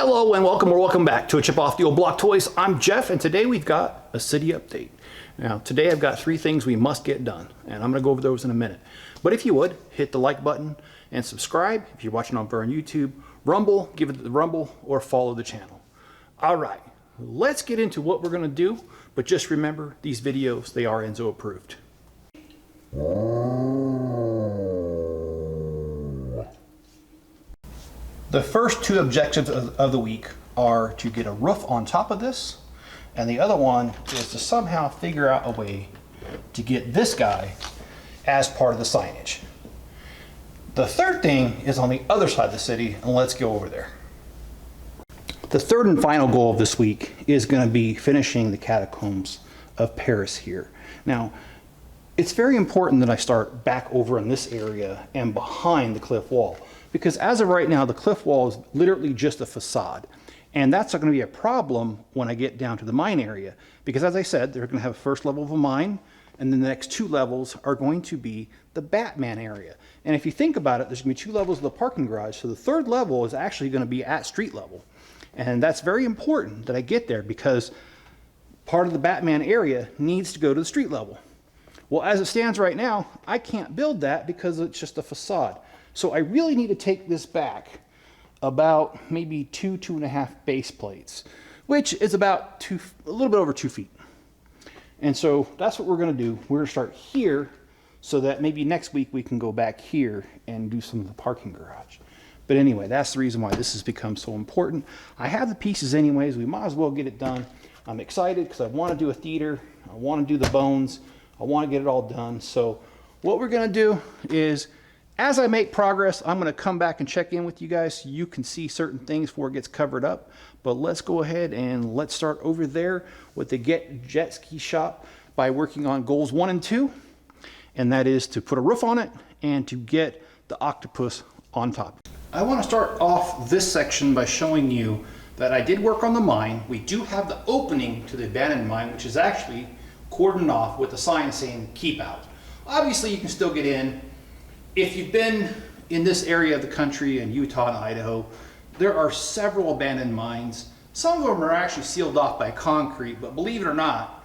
Hello and welcome or welcome back to a Chip Off the Old Block Toys. I'm Jeff and today we've got a city update. Now today I've got 3 things we must get done and I'm going to go over those in a minute. But if you would, hit the like button and subscribe if you're watching over on YouTube, Rumble, give it the Rumble, or follow the channel. Alright, let's get into what we're going to do, but just remember these videos, they are Enzo approved. The first 2 objectives of the week are to get a roof on top of this, and the other one is to somehow figure out a way to get this guy as part of the signage. The third thing is on the other side of the city, and let's go over there. The third and final goal of this week is going to be finishing the Catacombs of Paris here. Now, it's very important that I start back over in this area and behind the cliff wall, because as of right now, the cliff wall is literally just a facade. And that's not going to be a problem when I get down to the mine area, because as I said, they're going to have a first level of a mine, and then the next 2 levels are going to be the Batman area. And if you think about it, there's going to be 2 levels of the parking garage, so the 3rd level is actually going to be at street level. And that's very important that I get there, because part of the Batman area needs to go to the street level. Well, as it stands right now, I can't build that because it's just a facade. So I really need to take this back about maybe 2.5 base plates, which is about a little bit over 2 feet. And so that's what we're going to do. We're going to start here so that maybe next week we can go back here and do some of the parking garage. But anyway, that's the reason why this has become so important. I have the pieces anyways. We might as well get it done. I'm excited because I want to do a theater. I want to do the bones. I want to get it all done. So what we're going to do is, as I make progress, I'm going to come back and check in with you guys so you can see certain things before it gets covered up. But let's go ahead and let's start over there with the Jet Ski Shop by working on goals 1 and 2. And that is to put a roof on it and to get the octopus on top. I want to start off this section by showing you that I did work on the mine. We do have the opening to the abandoned mine, which is actually cordoned off with a sign saying keep out. Obviously you can still get in. If you've been in this area of the country in Utah and Idaho, there are several abandoned mines. Some of them are actually sealed off by concrete, but believe it or not,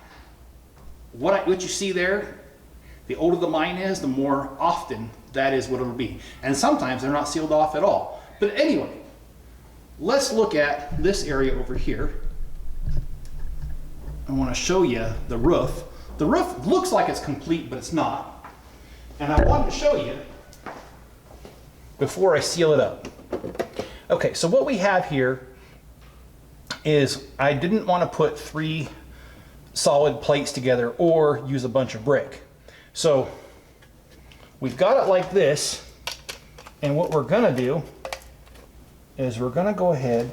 what you see there, the older the mine is, the more often that is what it'll be. And sometimes they're not sealed off at all. But anyway, let's look at this area over here. I want to show you the roof. The roof looks like it's complete, but it's not. And I wanted to show you before I seal it up. Okay, so what we have here is I didn't want to put 3 solid plates together or use a bunch of brick. So we've got it like this, and what we're going to do is we're going to go ahead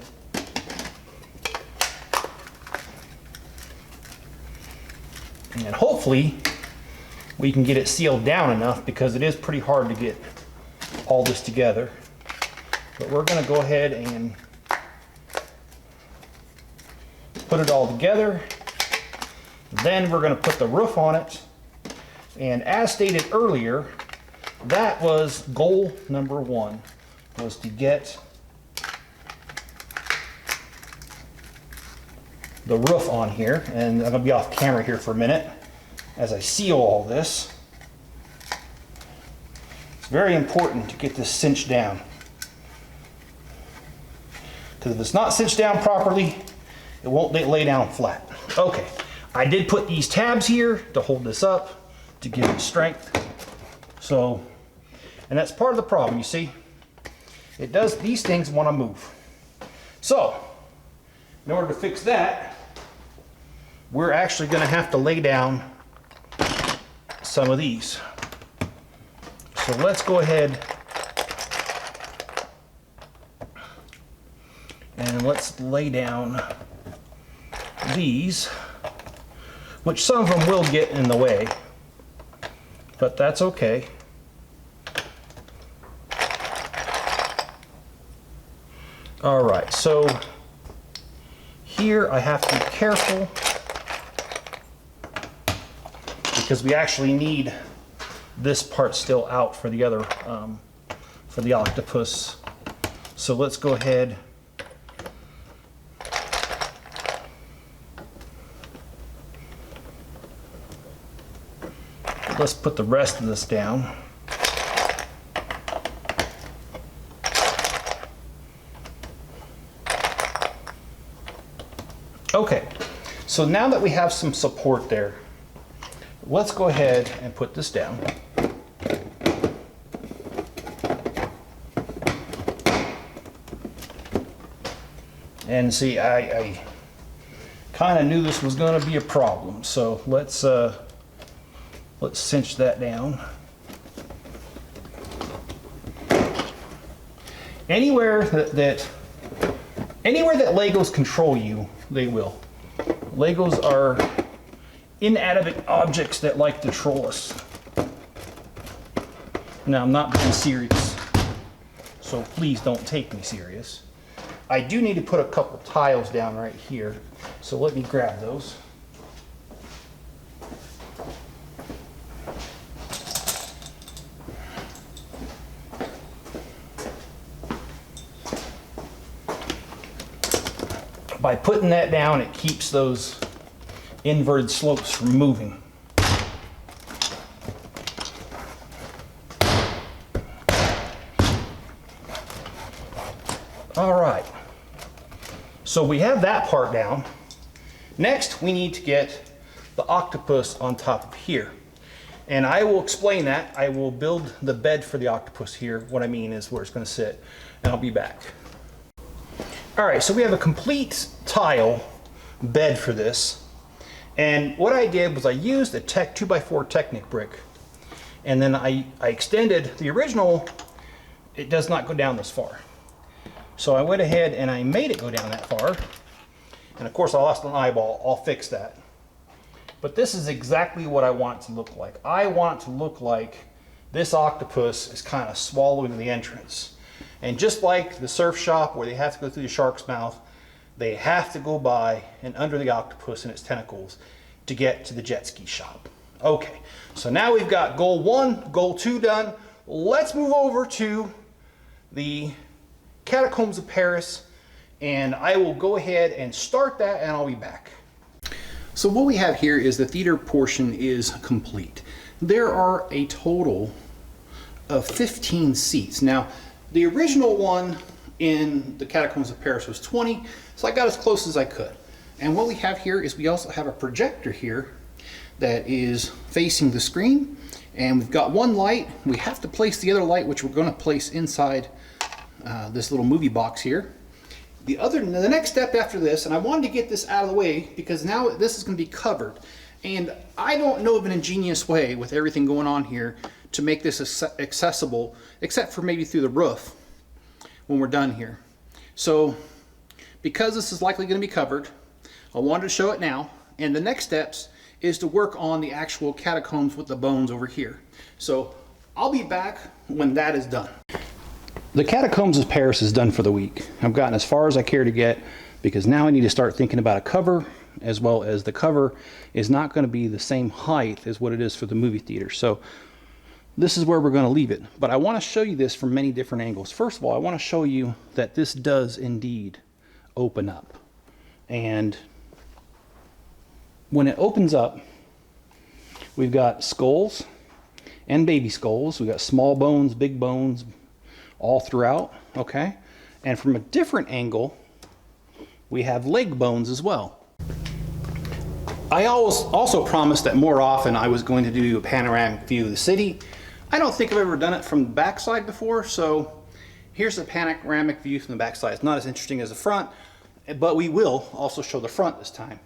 and hopefully we can get it sealed down enough, because it is pretty hard to get all this together. But we're going to go ahead and put it all together. Then we're going to put the roof on it. And as stated earlier, that was goal number 1, was to get the roof on here. And I'm going to be off camera here for a minute as I seal all this. It's very important to get this cinched down, because if it's not cinched down properly, it won't lay down flat. Okay, I did put these tabs here to hold this up, to give it strength. So, and that's part of the problem, you see. It does, these things want to move. So, in order to fix that, we're actually going to have to lay down some of these. So let's go ahead and let's lay down these, which some of them will get in the way, but that's okay. All right, so here I have to be careful, because we actually need this part still out for the other, for the octopus. So let's go ahead let's put the rest of this down. Okay, so now that we have some support there, let's go ahead and put this down. And see, I kind of knew this was going to be a problem, so let's cinch that down. Anywhere that Legos control you, they will. Legos are inanimate objects that like to troll us. Now, I'm not being serious, so please don't take me serious. I do need to put a couple tiles down right here, so let me grab those. By putting that down, it keeps those inverted slopes from moving. All right, so we have that part down. Next, we need to get the octopus on top of here. And I will explain that. I will build the bed for the octopus here. What I mean is where it's going to sit, and I'll be back. All right, so we have a complete tile bed for this. And what I did was I used a 2x4 Technic brick. And then I extended the original. It does not go down this far. So I went ahead and I made it go down that far. And of course I lost an eyeball. I'll fix that. But this is exactly what I want it to look like. I want it to look like this octopus is kind of swallowing the entrance. And just like the surf shop where they have to go through the shark's mouth, they have to go by and under the octopus and its tentacles to get to the jet ski shop. Okay, so now we've got goal 1, goal 2 done. Let's move over to the Catacombs of Paris, and I will go ahead and start that and I'll be back. So what we have here is the theater portion is complete. There are a total of 15 seats. Now, the original one in the Catacombs of Paris was 20, so I got as close as I could. And what we have here is we also have a projector here that is facing the screen, and we've got one light. We have to place the other light, which we're going to place inside this little movie box here. The next step after this, and I wanted to get this out of the way because now this is going to be covered. And I don't know of an ingenious way with everything going on here to make this accessible, except for maybe through the roof when we're done here. So because this is likely going to be covered, I wanted to show it now. And the next steps is to work on the actual catacombs with the bones over here. So I'll be back when that is done. The Catacombs of Paris is done for the week. I've gotten as far as I care to get because now I need to start thinking about a cover, as well as the cover is not going to be the same height as what it is for the movie theater. So this is where we're going to leave it. But I want to show you this from many different angles. First of all, I want to show you that this does indeed open up. And when it opens up, we've got skulls and baby skulls. We've got small bones, big bones, all throughout, okay? And from a different angle, we have leg bones as well. I also promised that more often I was going to do a panoramic view of the city. I don't think I've ever done it from the backside before, so here's a panoramic view from the backside. It's not as interesting as the front, but we will also show the front this time.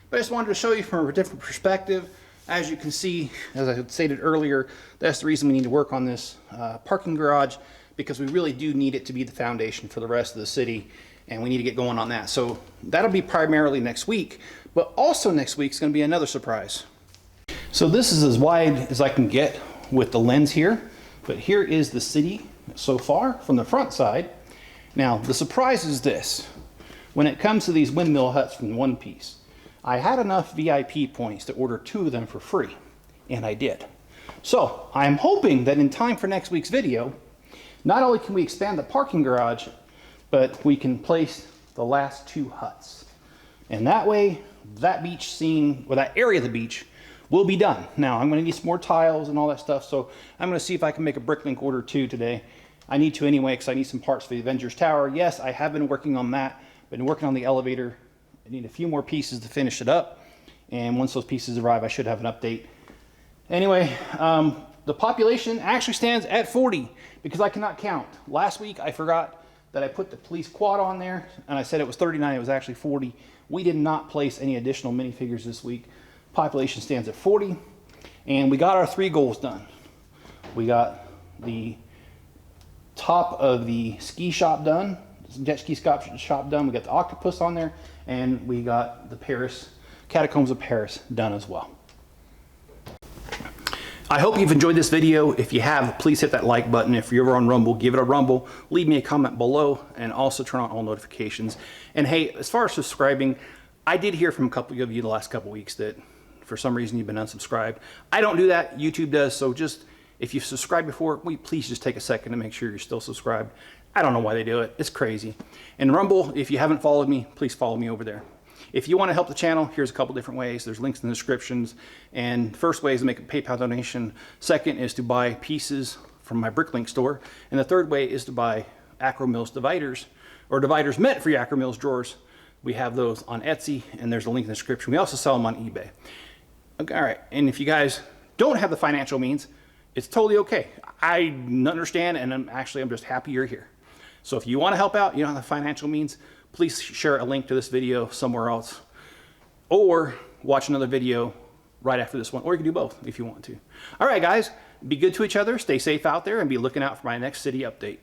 But I just wanted to show you from a different perspective. As you can see, as I had stated earlier, that's the reason we need to work on this parking garage, because we really do need it to be the foundation for the rest of the city, and we need to get going on that. So that'll be primarily next week, but also next week is going to be another surprise. So this is as wide as I can get with the lens here, but here is the city so far from the front side. Now the surprise is this: when it comes to these windmill huts from One Piece, I had enough VIP points to order 2 of them for free, and I did. So I'm hoping that in time for next week's video, not only can we expand the parking garage, but we can place the last 2 huts. And that way, that beach scene, or that area of the beach, will be done. Now, I'm going to need some more tiles and all that stuff, so I'm going to see if I can make a Bricklink order too today. I need to anyway because I need some parts for the Avengers Tower. Yes, I have been working on that. Been working on the elevator. I need a few more pieces to finish it up, and once those pieces arrive, I should have an update. Anyway, the population actually stands at 40 because I cannot count. Last week, I forgot that I put the police quad on there, and I said it was 39. It was actually 40. We did not place any additional minifigures this week. Population stands at 40, and we got our 3 goals done. We got the top of the ski shop done, jet ski shop done. We got the octopus on there, and we got the Catacombs of Paris done as well. I hope you've enjoyed this video. If you have, please hit that like button. If you're ever on Rumble, give it a rumble. Leave me a comment below, and also turn on all notifications. And hey, as far as subscribing, I did hear from a couple of you the last couple weeks that for some reason you've been unsubscribed. I don't do that, YouTube does, so just if you've subscribed before, please just take a second to make sure you're still subscribed. I don't know why they do it, it's crazy. And Rumble, if you haven't followed me, please follow me over there. If you want to help the channel, here's a couple different ways. There's links in the descriptions. And first way is to make a PayPal donation. Second is to buy pieces from my Bricklink store. And the third way is to buy Akro-Mils dividers, or dividers meant for your Akro-Mils drawers. We have those on Etsy, and there's a link in the description. We also sell them on eBay. Okay, all right, and if you guys don't have the financial means, it's totally okay. I understand, and I'm just happy you're here. So if you want to help out, you don't have the financial means, please share a link to this video somewhere else, or watch another video right after this one, or you can do both if you want to. All right, guys, be good to each other, stay safe out there, and be looking out for my next city update.